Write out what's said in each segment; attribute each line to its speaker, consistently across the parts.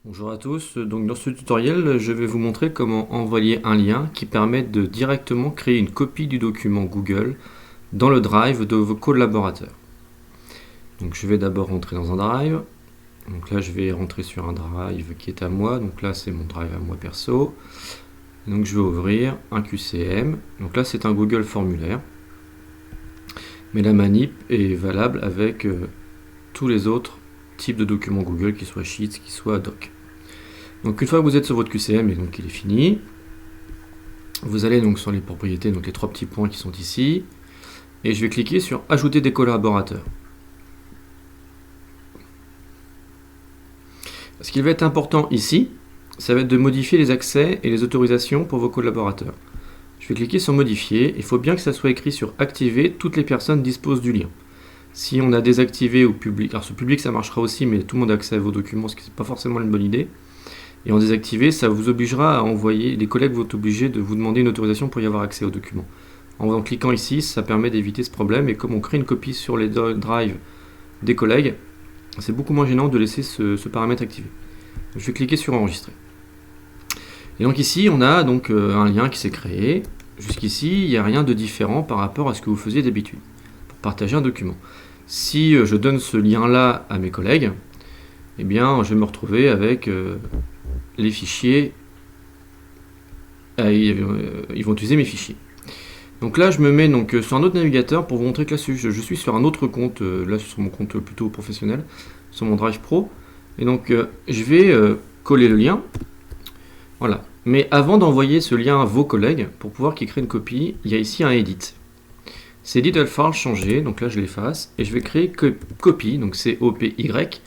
Speaker 1: Bonjour à tous, donc dans ce tutoriel je vais vous montrer comment envoyer un lien qui permet de directement créer une copie du document Google dans le Drive de vos collaborateurs. Donc je vais d'abord rentrer dans un Drive, donc là je vais rentrer sur un Drive qui est à moi, donc là c'est mon Drive à moi perso. Donc je vais ouvrir un QCM, donc là c'est un Google formulaire, mais la manip est valable avec tous les autres types de documents Google, qu'ils soient Sheets, qu'ils soient Doc. Donc une fois que vous êtes sur votre QCM et donc il est fini, vous allez donc sur les propriétés, donc les trois petits points qui sont ici, et je vais cliquer sur ajouter des collaborateurs. Ce qui va être important ici, ça va être de modifier les accès et les autorisations pour vos collaborateurs. Je vais cliquer sur modifier, il faut bien que ça soit écrit sur activer, toutes les personnes disposent du lien. Si on a désactivé ou public, alors sur public ça marchera aussi, mais tout le monde a accès à vos documents, ce qui n'est pas forcément une bonne idée. Et en désactiver, ça vous obligera à envoyer, les collègues vont être obligés de vous demander une autorisation pour y avoir accès aux documents. En cliquant ici, ça permet d'éviter ce problème, et comme on crée une copie sur les drives des collègues, c'est beaucoup moins gênant de laisser ce paramètre activé. Je vais cliquer sur enregistrer. Et donc ici, on a donc un lien qui s'est créé. Jusqu'ici, il n'y a rien de différent par rapport à ce que vous faisiez d'habitude pour partager un document. Si je donne ce lien-là à mes collègues, eh bien, je vais me retrouver avec les fichiers, ils vont utiliser mes fichiers. Donc là, je me mets donc sur un autre navigateur pour vous montrer que là, je suis sur un autre compte, là sur mon compte plutôt professionnel, sur mon Drive Pro. Et donc, je vais coller le lien. Voilà. Mais avant d'envoyer ce lien à vos collègues, pour pouvoir qu'ils créent une copie, il y a ici un edit. C'est edit file changer, donc là je l'efface, et je vais créer copy, donc c'est O-P-Y,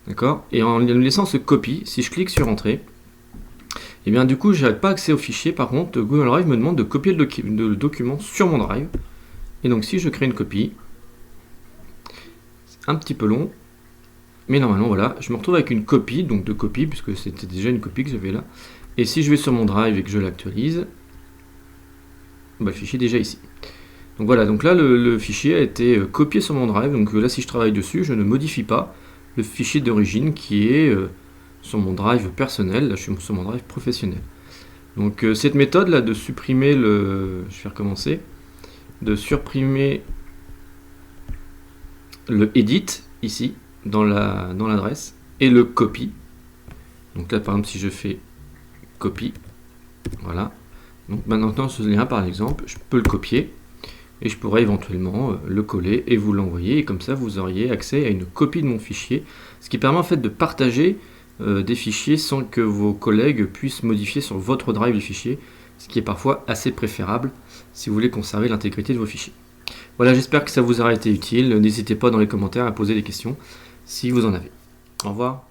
Speaker 1: d'accord. Et en laissant ce copy, si je clique sur entrée, et bien du coup je n'ai pas accès au fichier. Par contre Google Drive me demande de copier le document sur mon Drive, et donc si je crée une copie, c'est un petit peu long, mais normalement voilà, je me retrouve avec une copie, donc de copie, puisque c'était déjà une copie que j'avais là. Et si je vais sur mon Drive et que je l'actualise, bah, le fichier est déjà ici. Donc voilà, donc là le fichier a été copié sur mon Drive, donc là si je travaille dessus, je ne modifie pas le fichier d'origine qui est sur mon Drive personnel. Là je suis sur mon Drive professionnel. Donc cette méthode là de supprimer je vais recommencer, de supprimer le edit ici dans l'adresse et le copy. Donc là par exemple si je fais copy, voilà. Donc maintenant ce lien par exemple, je peux le copier. Et je pourrais éventuellement le coller et vous l'envoyer, et comme ça vous auriez accès à une copie de mon fichier, ce qui permet en fait de partager des fichiers sans que vos collègues puissent modifier sur votre drive les fichiers, ce qui est parfois assez préférable si vous voulez conserver l'intégrité de vos fichiers. Voilà, j'espère que ça vous aura été utile. N'hésitez pas dans les commentaires à poser des questions si vous en avez. Au revoir.